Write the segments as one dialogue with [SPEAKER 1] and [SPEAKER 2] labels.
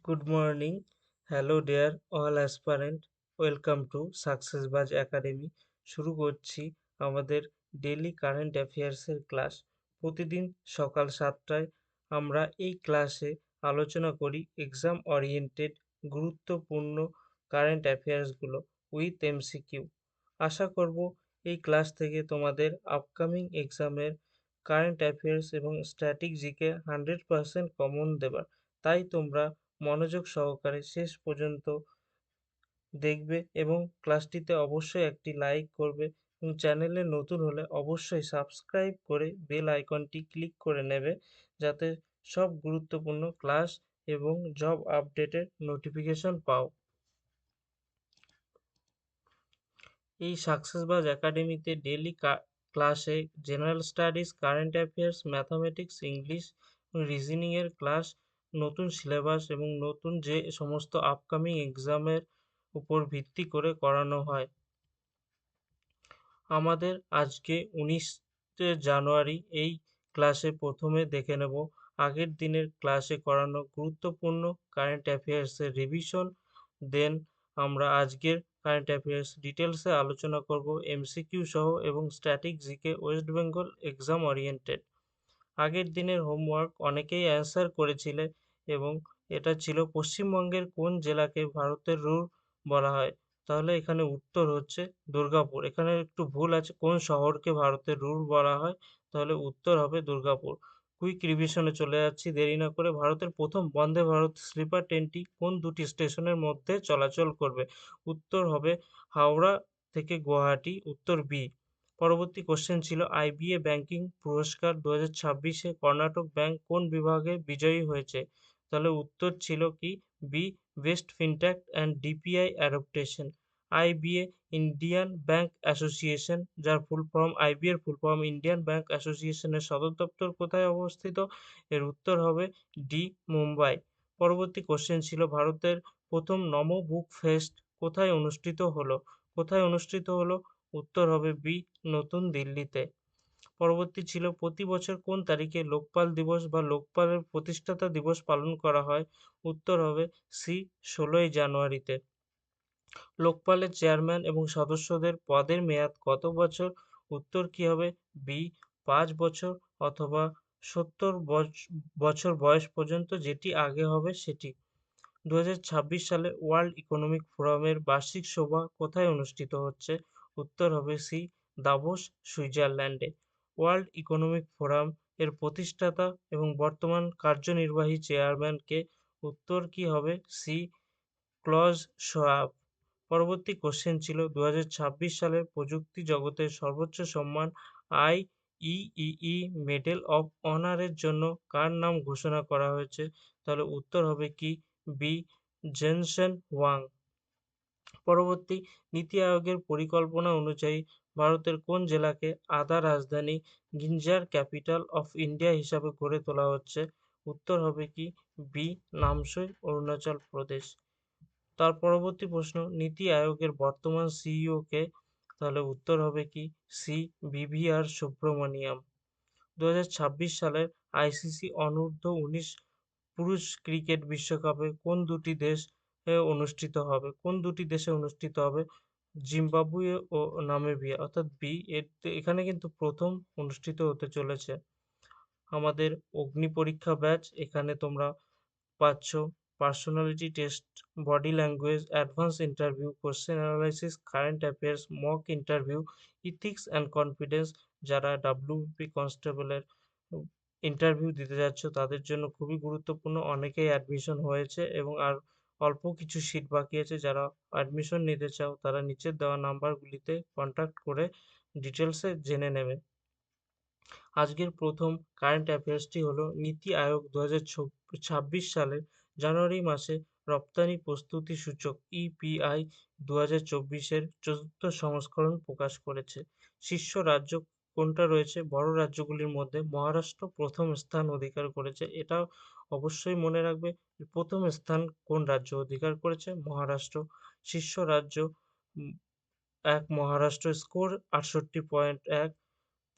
[SPEAKER 1] Good morning. Hello dear all aspirant. Welcome to Success Buzz Academy. শুরু করছি আমাদের daily current অ্যাফেয়ার্সের class. প্রতিদিন সকাল 7টায় আমরা এই ক্লাসে আলোচনা করি এক্সাম ওরিয়েন্টেড গুরুত্বপূর্ণ কারেন্ট অ্যাফেয়ার্সগুলো উইথ এমসিকিউ। আশা করব এই ক্লাস থেকে তোমাদের আপকামিং এক্সামের কারেন্ট অ্যাফেয়ার্স এবং স্ট্যাটিক জিকে 100% কমন দেবার। তাই তোমরা মনোযোগ সহকারে শেষ পর্যন্ত দেখবে এবং ক্লাসটিতে অবশ্যই একটি লাইক করবে এবং চ্যানেলে নতুন হলে অবশ্যই সাবস্ক্রাইব করে বেল আইকনটি ক্লিক করে নেবে যাতে সব গুরুত্বপূর্ণ ক্লাস এবং জব আপডেটের নোটিফিকেশন পাও। এই সাকসেসবাজ একাডেমিতে ডেইলি ক্লাসে general studies, current affairs, mathematics, English, রিজনিংয়ের ক্লাস, নতুন সিলেবাস এবং নতুন যে সমস্ত আপকামিং এক্সামের উপর ভিত্তি করে করানো হয়। আমাদের আজকে 19 জানুয়ারি এই ক্লাসে প্রথমে দেখে নেব আগের দিনের ক্লাসে করানো গুরুত্বপূর্ণ কারেন্ট অ্যাফেয়ার্সের রিভিশন। দেন আমরা আজকের কারেন্ট অ্যাফেয়ার্স ডিটেলসে আলোচনা করব এমসিকিউ সহ এবং static GK West Bengal exam oriented. আগের দিনের হোমওয়ার্ক অনেকেই অ্যান্সার করেছিলে এবং এটা ছিল পশ্চিমবঙ্গের কোন জেলাকে ভারতের রুর বলা হয়। তাহলে এখানে উত্তর হচ্ছে দুর্গাপুর। এখানে একটু ভুল আছে, কোন শহরকে ভারতের রুর বলা হয়, তাহলে উত্তর হবে দুর্গাপুর। কুইক রিভিশনে চলে যাচ্ছি দেরি না করে। ভারতের প্রথম বন্দে ভারত স্লিপার ট্রেনটি কোন দুটি স্টেশনের মধ্যে চলাচল করবে? উত্তর হবে হাওড়া থেকে গুয়াহাটি, উত্তর বি। পরবর্তী কোশ্চেন ছিল আইবিএ ব্যাংকিং পুরস্কার 2026-এ কর্ণাটক ব্যাংক কোন বিভাগে বিজয়ী হয়েছে? তাহলে উত্তর ছিল কি B, best fintech and DPI adaptation. IBA Indian Bank Association, যার ফুল ফর্ম আইবিএর ফুল ফর্ম ইন্ডিয়ান ব্যাংক অ্যাসোসিয়েশনের সদর দপ্তর কোথায় অবস্থিত? এর উত্তর হবে ডি, মুম্বাই। পরবর্তী কোশ্চেন ছিল ভারতের প্রথম নমো বুক ফেস্ট কোথায় অনুষ্ঠিত হলো? কোথায় অনুষ্ঠিত হলো? উত্তর হবে বি, নতুন দিল্লিতে। পরবর্তী ছিল প্রতি বছর কোন তারিখে লোকপাল দিবস বা লোকপালের প্রতিষ্ঠাতা দিবস পালন করা হয়? উত্তর হবে সি, 16ই জানুয়ারিতে। লোকপালের চেয়ারম্যান এবং সদস্যদের পদের মেয়াদ কত বছর? উত্তর কি হবে বি, 5 বছর অথবা 70 বছর বয়স পর্যন্ত, যেটি আগে হবে সেটি। 2026 সালে ওয়ার্ল্ড ইকোনমিক ফোরামের বার্ষিক সভা কোথায় অনুষ্ঠিত হচ্ছে? উত্তর হবে সি, দাভোস, সুইজারল্যান্ডে। ওয়ার্ল্ড ইকোনমিক ফোরাম এর প্রতিষ্ঠাতা এবং বর্তমান কার্যনির্বাহী চেয়ারম্যান কে? উত্তর কি হবে সি, ক্লজ শোয়াব। পরবর্তী কোশ্চেন ছিল 2026 সালের প্রযুক্তি জগতের সর্বোচ্চ সম্মান আইইইই মেডেল অফ অনারের জন্য কার নাম ঘোষণা করা হয়েছে? তাহলে উত্তর হবে কি বি, জেনসেন ওয়াং। পরবর্তী নীতি আয়োগের পরিকল্পনা অনুযায়ী ভারতের কোন জেলাকে আদা রাজধানী গিঞ্জার ক্যাপিটাল অফ ইন্ডিয়া হিসাবে গড়ে তোলা হচ্ছে? উত্তর হবে কি বি, নামসই, অরুণাচল প্রদেশ। তার পরবর্তী প্রশ্ন নীতি আয়োগের বর্তমান সিইও কে? তাহলে উত্তর হবে কি সি, বিভিআর সুব্রমণিয়াম। 2026 সালের আইসিসি অনূর্ধ্ব-19 পুরুষ ক্রিকেট বিশ্বকাপে কোন দুটি দেশ অনুষ্ঠিত হবে? কোন দুটি দেশে অনুষ্ঠিত হবে? জিম্বাবুয়ে ও নামিবিয়া, অর্থাৎ বি। এখানে কিন্তু প্রথম অনুষ্ঠিত হতে চলেছে। আমাদের অগ্নি পরীক্ষা ব্যাচ, এখানে তোমরা পাচ্ছ personality test, body language, advance interview, question analysis, current affairs, mock interview, ethics and confidence. যারা ডাব্লিউবিপি কনস্টেবলের ইন্টারভিউ দিতে যাচ্ছ তাদের জন্য খুবই গুরুত্বপূর্ণ। অনেকেই অ্যাডমিশন হয়েছে এবং আর অল্প কিছু সিট বাকি আছে। যারা অ্যাডমিশন নিতে চাও তারা নিচের দেওয়া নাম্বারগুলিতে কন্ট্যাক্ট করে ডিটেলসে জেনে নেবে। আজকের প্রথম কারেন্ট অ্যাফেয়ার্সটি হলো নীতি আয়োগ 2026 সালের জানুয়ারি মাসে রপ্তানি প্রস্তুতি সূচক ইপিআই 2024-এর চতুর্থ সংস্করণ প্রকাশ করেছে। শীর্ষ রাজ্য কোনটা রয়েছে? বড় রাজ্যগুলির মধ্যে মহারাষ্ট্র প্রথম স্থান অধিকার করেছে। এটা অবশ্যই মনে রাখবে, প্রথম স্থান কোন রাজ্য অধিকার করেছে? মহারাষ্ট্র। শীর্ষ রাজ্য 1 মহারাষ্ট্র, স্কোর 68.1,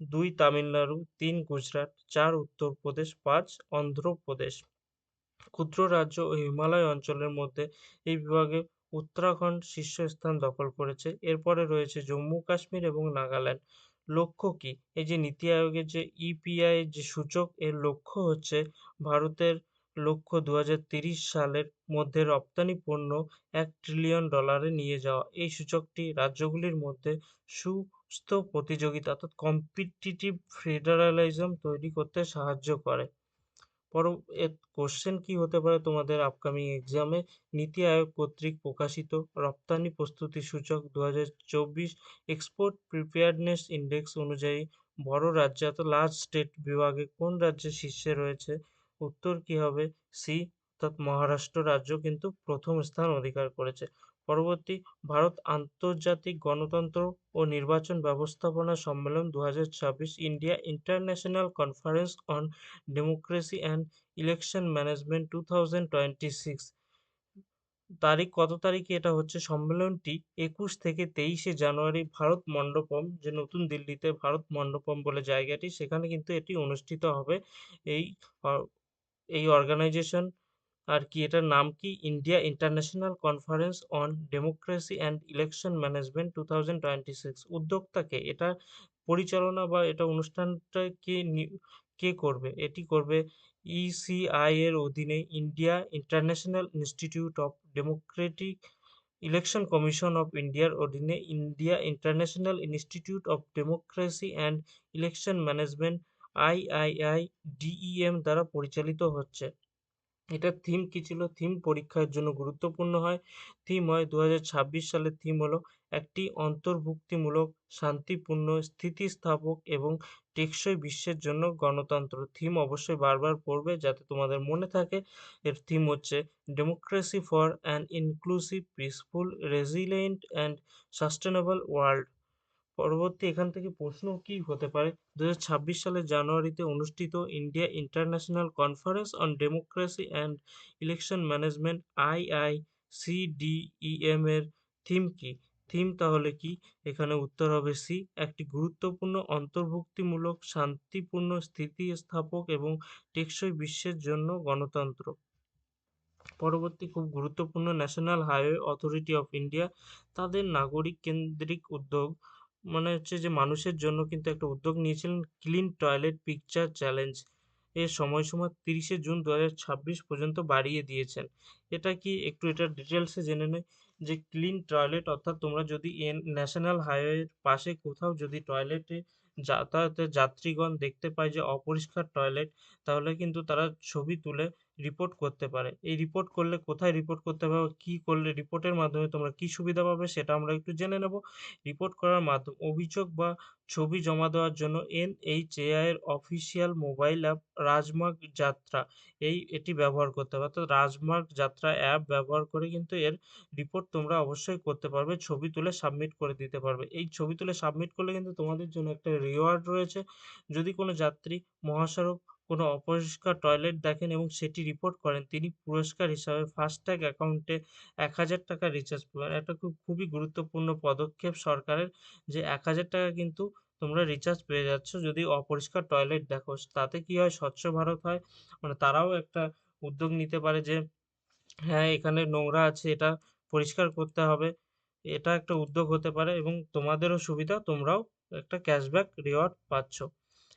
[SPEAKER 1] 2 তামিলনাড়ু, 3 গুজরাট, 4 উত্তরপ্রদেশ, 5 অন্ধ্রপ্রদেশ। ক্ষুদ্র রাজ্য ও হিমালয় অঞ্চলের মধ্যে এই বিভাগে উত্তরাখণ্ড শীর্ষস্থান দখল করেছে। এরপরে রয়েছে জম্মু কাশ্মীর এবং নাগাল্যান্ড। লক্ষ্য কি? এই যে নীতি আয়োগের যে ইপিআই যে সূচক, এর লক্ষ্য হচ্ছে ভারতের লক্ষ্য ২০৩০ সালের মধ্যে রপ্তানি পণ্য $1 ট্রিলিয়ন নিয়ে যাওয়া। এই সূচকটি রাজ্যগুলির মধ্যে সুস্থ প্রতিযোগিতা অর্থাৎ কম্পিটিটিভ ফেডারালিজম তৈরি করতে সাহায্য করে। পর এর কোশ্চেন কি হতে পারে তোমাদের আপকামিং এক্সামে? নীতি আয়োগ কর্তৃক প্রকাশিত রপ্তানি প্রস্তুতি সূচক ২০২৪ এক্সপোর্ট প্রিপেয়ারনেস ইন্ডেক্স অনুযায়ী বড় রাজ্য অর্থাৎ লার্জ স্টেট বিভাগে কোন রাজ্য শীর্ষে রয়েছে? উত্তর কি হবে? সি অর্থাৎ মহারাষ্ট্র রাজ্য কিন্তু প্রথম স্থান অধিকার করেছে। পরবর্তী, ভারত আন্তর্জাতিক গণতন্ত্র ও নির্বাচন ব্যবস্থাপনা সম্মেলন ২০২৬ India international conference on democracy and election management 2026 তারিখ কত তারিখে এটা হচ্ছে? সম্মেলনটি ২১ থেকে ২৩শে জানুয়ারি ভারত মণ্ডপম, যে নতুন দিল্লিতে ভারত মণ্ডপম বলে জায়গাটি, সেখানে কিন্তু এটি অনুষ্ঠিত হবে। এই অ- এই অর্গানাইজেশন আর কি, এটার নাম কি? India international conference on democracy and election management 2026। উদ্যোক্তাকে এটা পরিচালনা বা এটা অনুষ্ঠানটা কে করবে? এটি করবে ইসিআই এর অধীনে India international institute of Democratic election commission of ইন্ডিয়ার অধীনে India international institute of democracy and election management IIIDEM দ্বারা পরিচালিত হচ্ছে। এটার থিম কি ছিল? থিম পরীক্ষার জন্য গুরুত্বপূর্ণ হয়। থিম হয় ২০২৬ সালের থিম হলো একটি অন্তর্ভুক্তিমূলক, শান্তিপূর্ণ, স্থিতিস্থাপক এবং টেকসই বিশ্বের জন্য গণতন্ত্র। থিম অবশ্যই বারবার পড়বে যাতে তোমাদের মনে থাকে। এর থিম হচ্ছে democracy for an inclusive, peaceful, resilient and sustainable world. পরবর্তী এখান থেকে প্রশ্ন কি হতে পারে? ২০২৬ সালের জানুয়ারিতে অনুষ্ঠিত India international conference on democracy and election management IICDEM এর থিম কি? থিম তাহলে কি? এখানে উত্তর হবে সি, একটি গুরুত্বপূর্ণ, অন্তর্ভুক্তিমূলক, শান্তিপূর্ণ, স্থিতিস্থাপক এবং টেকসই বিশ্বের জন্য গণতন্ত্র। পরবর্তী খুব গুরুত্বপূর্ণ, national highway authority of India তাদের নাগরিক কেন্দ্রিক উদ্যোগ, মানে হচ্ছে যে মানুষের জন্য কিন্তু একটা উদ্যোগ নিয়েছিলেন, ক্লিন টয়লেট পিকচার চ্যালেঞ্জ। এর সময়সীমা ৩০শে জুন ২০২৬ পর্যন্ত বাড়িয়ে দিয়েছেন। এটা কি? একটু এটা ডিটেলসে জেনে নেই। যে ক্লিন টয়লেট অর্থাৎ তোমরা যদি ন্যাশনাল হাইওয়ের পাশে কোথাও যদি টয়লেটে যাতায়াতের যাত্রীগণ দেখতে পায় যে অপরিষ্কার টয়লেট, তাহলে কিন্তু তারা ছবি তুলে রিপোর্ট করতে পারে। এই রিপোর্ট করলে কোথায় রিপোর্ট করতে পারবে, কি করলে রিপোর্টের মাধ্যমে তোমরা কি সুবিধা পাবে, সেটা আমরা একটু জেনে নেব। রিপোর্ট করার মাধ্যম, অভিযোগ বা ছবি জমা দেওয়ার জন্য NHAI এর অফিসিয়াল মোবাইল অ্যাপ রাজমার্গ যাত্রা, এটি ব্যবহার করতে হবে। অর্থাৎ রাজমার্গ যাত্রা অ্যাপ ব্যবহার করে কিন্তু এর রিপোর্ট তোমরা অবশ্যই করতে পারবে, ছবি তুলে সাবমিট করে দিতে পারবে। এই ছবি তুলে সাবমিট করলে কিন্তু তোমাদের জন্য একটা রিওয়ার্ড রয়েছে। যদি কোনো যাত্রী মহাসড়ক কোনো অপরিষ্কার টয়লেট দেখেন এবং সেটি রিপোর্ট করেন, তিনি পুরস্কার হিসাবে ফাস্ট্যাগ অ্যাকাউন্টে ৳১,০০০ রিচার্জ পাবেন। একটা খুবই গুরুত্বপূর্ণ পদক্ষেপ সরকারের, যে ৳১,০০০ কিন্তু তোমরা রিচার্জ পেয়ে যাচ্ছ যদি অপরিষ্কার টয়লেট দেখো। তাতে কি হয়? স্বচ্ছ ভারত হয়। মানে তারাও একটা উদ্যোগ নিতে পারে যে হ্যাঁ, এখানে নোংরা আছে, এটা পরিষ্কার করতে হবে। এটা একটা উদ্যোগ হতে পারে এবং তোমাদেরও সুবিধা, তোমরাও একটা ক্যাশব্যাক রিওয়ার্ড পাচ্ছ।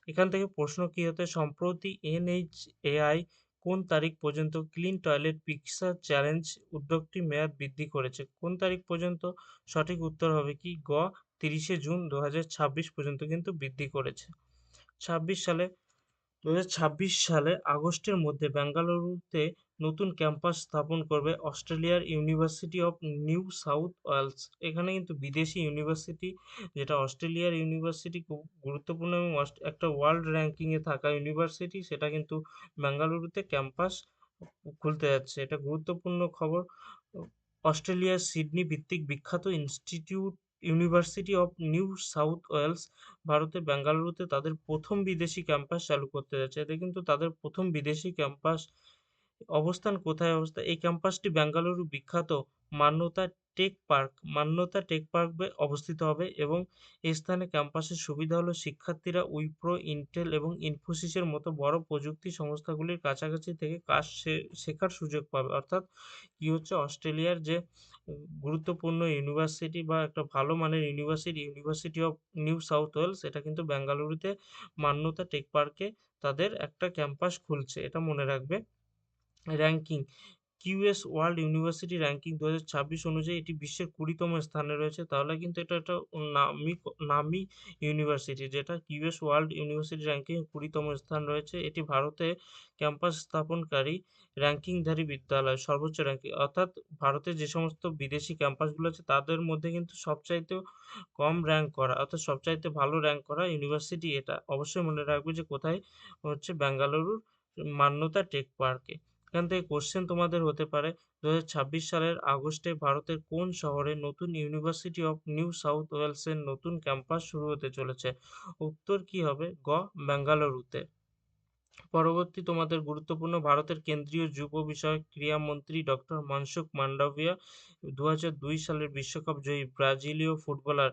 [SPEAKER 1] এখান থেকে প্রশ্ন কি হতে? সম্প্রতি NHAI কোন তারিখ পর্যন্ত ক্লিন টয়লেট পিকচার চ্যালেঞ্জ উদ্যোগটি মেয়াদ বৃদ্ধি করেছে? কোন তারিখ পর্যন্ত? সঠিক উত্তর হবে কি? গ, ৩০শে জুন ২০২৬ পর্যন্ত কিন্তু বৃদ্ধি করেছে। ২৬ সালে ২০২৬ সালে আগস্টের মধ্যে বেঙ্গালুরুতে নতুন ক্যাম্পাস স্থাপন করবে অস্ট্রেলিয়ার University of New South Wales. এখানে কিন্তু বিদেশি ইউনিভার্সিটি, যেটা অস্ট্রেলিয়ার ইউনিভার্সিটি, খুব গুরুত্বপূর্ণ এবং একটা ওয়ার্ল্ড র্যাঙ্কিংয়ে থাকা ইউনিভার্সিটি, সেটা কিন্তু বেঙ্গালুরুতে ক্যাম্পাস খুলতে যাচ্ছে। এটা গুরুত্বপূর্ণ খবর। অস্ট্রেলিয়ার সিডনি ভিত্তিক বিখ্যাত University of New South Wales ভারতের বেঙ্গালুরুতে তাদের প্রথম বিদেশি ক্যাম্পাস চালু করতে যাচ্ছে। এতে কিন্তু তাদের প্রথম বিদেশি ক্যাম্পাস। অবস্থান কোথায়? এই ক্যাম্পাসটি বেঙ্গালুরু বিখ্যাত মান্যতা টেক পার্ক মান্যতা টেক পার্কে অবস্থিত হবে এবং এই স্থানে ক্যাম্পাসের সুবিধা হলো শিক্ষার্থীরা উইপ্রো, ইন্টেল এবং ইনফোসিসের মতো বড় প্রযুক্তি সংস্থাগুলির কাছাকাছি থেকে কাজ শেখার সুযোগ পাবে। অর্থাৎ কি হচ্ছে, অস্ট্রেলিয়ার যে গুরুত্বপূর্ণ ইউনিভার্সিটি বা একটা ভালো মানের university, university of New South Wales, এটা কিন্তু বেঙ্গালুরুতে মান্যতা টেক পার্কে তাদের একটা ক্যাম্পাস খুলছে, এটা মনে রাখবে। Ranking QS world university ranking ২০২৬ অনুযায়ী এটি বিশ্বের ২০তম স্থানে রয়েছে। তাহলে কিন্তু এটা একটা নামি ইউনিভার্সিটি, যেটা কিউএস ওয়ার্ল্ড ইউনিভার্সিটি র্যাঙ্কিং ২০তম স্থান রয়েছে। এটি ভারতে ক্যাম্পাস স্থাপনকারী র্যাঙ্কিংধারী বিদ্যালয়, সর্বোচ্চ র্যাঙ্কিং। অর্থাৎ ভারতে যে সমস্ত বিদেশি ক্যাম্পাসগুলো আছে তাদের মধ্যে কিন্তু সবচাইতে কম র্যাঙ্ক করা, অর্থাৎ সবচাইতে ভালো র্যাঙ্ক করা ইউনিভার্সিটি এটা। অবশ্যই মনে রাখবে যে কোথায় হচ্ছে, বেঙ্গালুরুর মান্যতা টেক পার্কে। এখান থেকে কোশ্চেন তোমাদের হতে পারে ২০২৬ সালের আগস্টে ভারতের কোন শহরে নতুন ইউনিভার্সিটি অফ নিউ সাউথ ওয়েলসের নতুন ক্যাম্পাস শুরু হতে চলেছে? উত্তর কি হবে? গ. বেঙ্গালুরুতে। পরবর্তী তোমাদের গুরুত্বপূর্ণ, ভারতের কেন্দ্রীয় যুব বিষয়ক ক্রীড়ামন্ত্রী ডক্টর মনসুখ মান্ডাভিয়া ২০০২ সালের বিশ্বকাপ জয়ী ব্রাজিলীয় ফুটবলার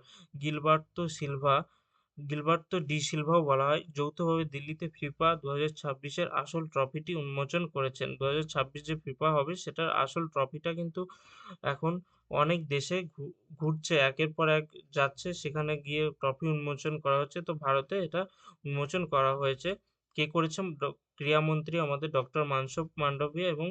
[SPEAKER 1] গিলবার্তো ডি সিলভাও বলা হয়, যৌথভাবে দিল্লিতে ফিফা ২০২৬-এর আসল ট্রফিটি উন্মোচন করেছেন। ২০২৬ যে ফিফা হবে সেটার আসল ট্রফিটা কিন্তু এখন অনেক দেশে ঘুরছে, একের পর এক যাচ্ছে, সেখানে গিয়ে ট্রফি উন্মোচন করা হচ্ছে। তো ভারতে এটা উন্মোচন করা হয়েছে। কে করেছেন? ক্রীড়ামন্ত্রী আমাদের ডক্টর মনসুখ মান্ডভিয়া এবং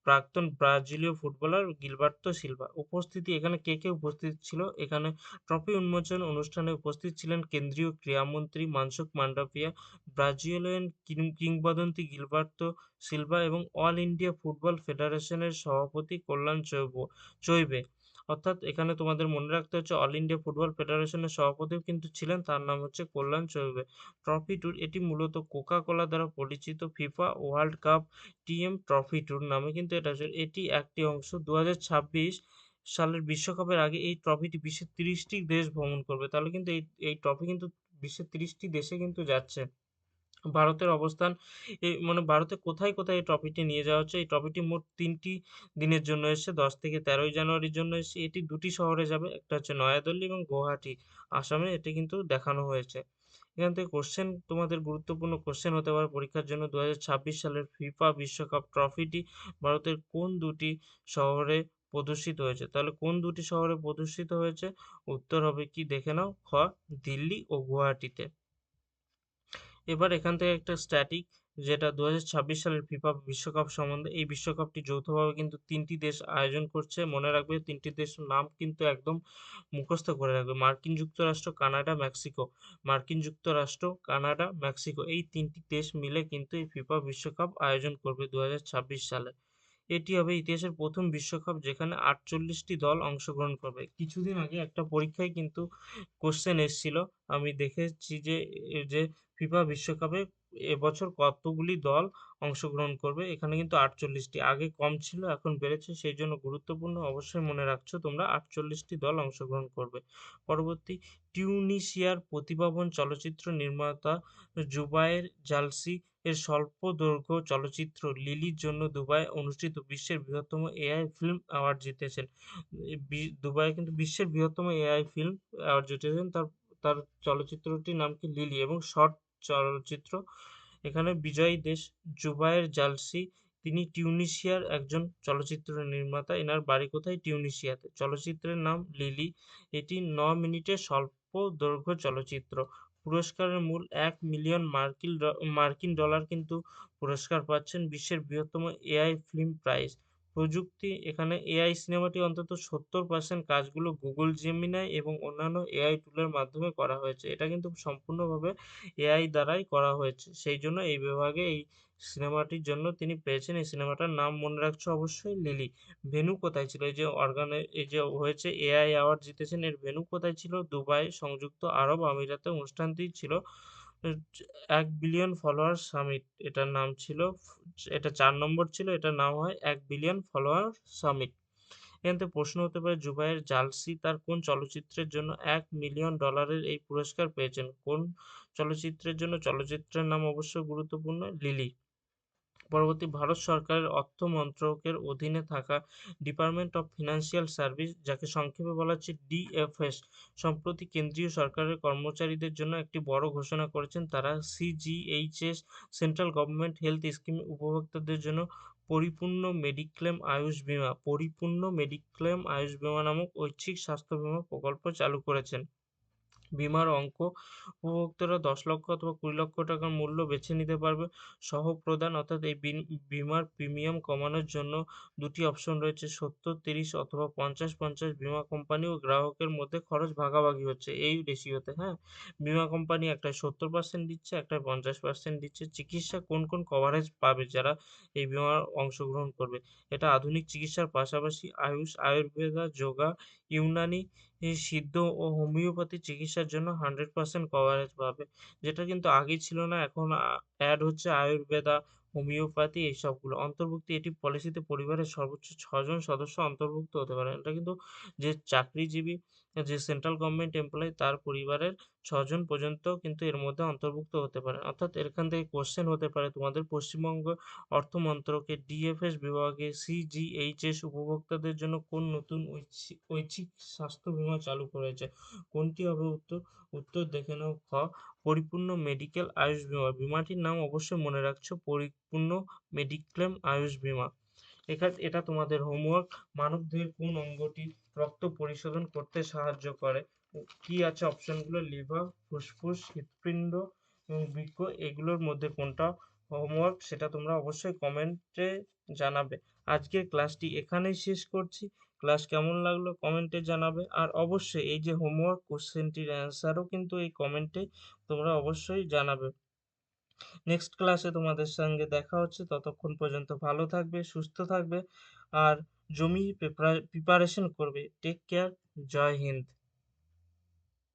[SPEAKER 1] প্রাক্তন ব্রাজিলীয় ফুটবলার গিলবার্তো সিলভা। উপস্থিতি এখানে কে কে উপস্থিত ছিল? এখানে ট্রফি উন্মোচন অনুষ্ঠানে উপস্থিত ছিলেন কেন্দ্রীয় ক্রীড়ামন্ত্রী মনসুখ মান্ডভিয়া, ব্রাজিলিয়ান কিংবদন্তি গিলবার্তো সিলভা এবং অল ইন্ডিয়া ফুটবল ফেডারেশনের সভাপতি কল্যাণ চৈবে। অর্থাৎ এখানে তোমাদের মনে রাখতে হচ্ছে, অল ইন্ডিয়া ফুটবল ফেডারেশনের সভাপতিও কিন্তু ছিলেন, তার নাম হচ্ছে কল্যাণ চৌবে। ট্রফি ট্যুর এটি মূলত কোকা কোলা দ্বারা পরিচিত FIFA world cup TM trophy tour নামে কিন্তু এটি একটি অংশ। ২০২৬ সালের বিশ্বকাপের আগে এই ট্রফিটি বিশ্বের ৩০টি দেশ ভ্রমণ করবে। তাহলে কিন্তু এই ট্রফি কিন্তু বিশ্বের ৩০টি দেশে কিন্তু যাচ্ছে। ভারতের অবস্থান, মানে ভারতে কোথায় কোথায় এই ট্রফিটি নিয়ে যাওয়া হচ্ছে? এই ট্রফিটি মোট ৩টি দিনের জন্য এসছে, ১০ থেকে ১৩ই জানুয়ারির জন্য এসছে। এটি ২টি শহরে যাবে, একটা হচ্ছে নয়াদিল্লি এবং গুয়াহাটি, আসামে এটি কিন্তু দেখানো হয়েছে। এখান থেকে কোশ্চেন, তোমাদের গুরুত্বপূর্ণ কোশ্চেন হতে পারে পরীক্ষার জন্য, ২০২৬ সালের ফিফা বিশ্বকাপ ট্রফিটি ভারতের কোন দুটি শহরে প্রদর্শিত হয়েছে? তাহলে কোন দুটি শহরে প্রদর্শিত হয়েছে? উত্তর হবে কি, দেখে নাও, খ. দিল্লি ও গুয়াহাটিতে। এবার এখান থেকে একটা স্ট্যাটিক, যেটা ২০২৬ সালের ফিফা বিশ্বকাপ সম্বন্ধে। এই বিশ্বকাপটি যৌথভাবে কিন্তু ৩টি দেশ আয়োজন করছে, মনে রাখবে ৩টি দেশের নাম কিন্তু একদম মুখস্থ করে রাখবে: মার্কিন যুক্তরাষ্ট্র, কানাডা, মেক্সিকো। মার্কিন যুক্তরাষ্ট্র, কানাডা, মেক্সিকো, এই ৩টি দেশ মিলে কিন্তু এই ফিফা বিশ্বকাপ আয়োজন করবে ২০২৬ সালে। এটি হবে ইতিহাসের প্রথম বিশ্বকাপ যেখানে ৪৮টি দল অংশগ্রহণ করবে। কিছুদিন আগে একটা পরীক্ষায় কিন্তু কোশ্চেন এসেছিল, আমি দেখেছি যে ফিফা বিশ্বকাপে এবছর কতগুলি দল অংশগ্রহণ করবে। এখানে কিন্তু ৪৮টি, আগে কম ছিল এখন বেড়েছে, সেই জন্য গুরুত্বপূর্ণ, অবশ্যই মনে রাখছো তোমরা, ৪৮টি দল অংশগ্রহণ করবে। পরবর্তী, টিউনিশিয়ার প্রতিভাবান চলচ্চিত্র নির্মাতা জুবায়ের জালসি এর স্বল্পদৈর্ঘ্য চলচ্চিত্র লিলির জন্য দুবাই অনুষ্ঠিত বিশ্বের বৃহত্তম এআই ফিল্ম অ্যাওয়ার্ড জিতেছেন। দুবাই কিন্তু বিশ্বের বৃহত্তম এআই ফিল্ম অ্যাওয়ার্ড জিতেছেন। তার তার চলচ্চিত্রটির নাম কি? লিলি, এবং শর্ট চলচ্চিত্র। এখানে বিজয়ী দেশ জুবায়ের জালসি, তিনি টিউনিশিয়ার একজন চলচ্চিত্র নির্মাতা। এনার বাড়ি কোথায়? টিউনিশিয়াতে। চলচ্চিত্রের নাম লিলি। এটি ৯ মিনিটের স্বল্প দৈর্ঘ্য চলচ্চিত্র। পুরস্কারের মূল ১ মিলিয়ন মার্কিন ডলার কিন্তু পুরস্কার পাচ্ছেন। বিশ্বের বৃহত্তম এআই ফিল্ম প্রাইজ। প্রযুক্তি, এখানে এআই সিনেমাটি অন্তত ৭০% কাজগুলো গুগল জেমিনাই এবং অন্যান্য এআই টুলের মাধ্যমে করা হয়েছে। এটা কিন্তু সম্পূর্ণভাবে এআই দ্বারাই করা হয়েছে, সেই জন্য এই বিভাগে এই সিনেমাটির জন্য তিনি পেয়েছেন। এই সিনেমাটার নাম মনে রাখছো অবশ্যই, লিলি। ভেন্যু কোথায় ছিল? এই যে হয়েছে এআই অ্যাওয়ার্ড জিতেছেন, এর ভেন্যু কোথায় ছিল? দুবাই, সংযুক্ত আরব আমিরাতে অনুষ্ঠানটি ছিল। ১ বিলিয়ন ফলোয়ার সামিট এটার নাম ছিল। এটা ৪ নম্বর ছিল, এটার নাম হয় ১ বিলিয়ন ফলোয়ার সামিট। এখান থেকে প্রশ্ন হতে পারে, জুবায়ের জালসি তার কোন চলচ্চিত্রের জন্য $১ মিলিয়ন এই পুরস্কার পেয়েছেন? কোন চলচ্চিত্রের জন্য? চলচ্চিত্রের নাম অবশ্যই গুরুত্বপূর্ণ, লিলি। পরবর্তী ভারত সরকারের অর্থ মন্ত্রকের অধীনে থাকা ডিপার্টমেন্ট অফ ফিনান্সিয়াল সার্ভিস, যাকে সংক্ষেপে বলা হচ্ছে ডিএফএস, সম্প্রতি কেন্দ্রীয় সরকারের কর্মচারীদের জন্য একটি বড় ঘোষণা করেছেন। তারা CGHS, central government health scheme উপভোক্তাদের জন্য পরিপূর্ণ মেডিক্লেম আয়ুষ বীমা নামক ঐচ্ছিক স্বাস্থ্য বীমা প্রকল্প চালু করেছেন। বীমার অঙ্ক: উপভোক্তারা 10 লক্ষ অথবা 20 লক্ষ টাকার মূল্য বেছে নিতে পারবে। সহ-প্রদান অর্থাৎ এই বীমার প্রিমিয়াম কমানোর জন্য দুটি অপশন রয়েছে, 70-30 অথবা 50-50। বীমা কোম্পানি ও গ্রাহকের মধ্যে খরচ ভাগাভাগি হচ্ছে এই রেশিওতে, হ্যাঁ? বীমা কোম্পানি একটায় 70% দিচ্ছে, একটায় 50% দিচ্ছে। চিকিৎসা কোন কোন কভারেজ পাবে যারা এই বীমার অংশগ্রহণ করবে? এটা আধুনিক চিকিৎসার পাশাপাশি আয়ুষ, আয়ুর্বেদা, যোগা, ইউনানি, সিদ্ধ ও হোমিওপ্যাথি চিকিৎসার জন্য 100% কভারেজ পাবে, যেটা কিন্তু আগে ছিল না। এখন অ্যাড হচ্ছে আয়ুর্বেদা, হোমিওপ্যাথি এইসবগুলো অন্তর্ভুক্তি। এটি পলিসিতে পরিবারের সর্বোচ্চ 6 জন সদস্য অন্তর্ভুক্ত হতে পারেন। এটা কিন্তু যে চাকরিজীবী, যে সেন্ট্রাল গভর্নমেন্ট এমপ্লয়ি, তার পরিবারের 6 জন পর্যন্ত কিন্তু এর মধ্যে অন্তর্ভুক্ত হতে পারেন। অর্থাৎ এখান থেকে কোয়েশ্চেন হতে পারে তোমাদের, পশ্চিমবঙ্গ অর্থ মন্ত্রকের ডিএফএস বিভাগে সিজিএইচএস উপভোক্তাদের জন্য কোন নতুন ঐচ্ছিক স্বাস্থ্য বীমা চালু করেছে? কোনটি হবে উত্তর? উত্তর দেখে নাও। খ, পরিপূর্ণ মেডিকেল আয়ুষ বীমা। বীমাটির নাম অবশ্যই মনে রাখছো, পরিপূর্ণ মেডিক্লেম আয়ুষ বীমা। এটা তোমাদের হোমওয়ার্ক। মানবদেহের কোন অঙ্গটি রক্ত পরিশোধন করতে সাহায্য করে? কি আছে অপশনগুলো? লিভার, ফুসফুস, হৃৎপিণ্ড এবং বৃক্ক। এগুলোর মধ্যে কোনটা হোমওয়ার্ক সেটা তোমরা অবশ্যই কমেন্টে জানাবে। আজকের ক্লাসটি এখানেই শেষ করছি। ক্লাস কেমন লাগলো কমেন্টে জানাবে। আর অবশ্যই এই যে হোমওয়ার্ক কোশ্চেনটির অ্যান্সারও কিন্তু এই কমেন্টে তোমরা অবশ্যই জানাবে। নেক্সট ক্লাসে তোমাদের সঙ্গে দেখা হচ্ছে। ততক্ষণ পর্যন্ত ভালো থাকবে, সুস্থ থাকবে আর জমি প্রিপারেশন করবে। Take care. জয় হিন্দ।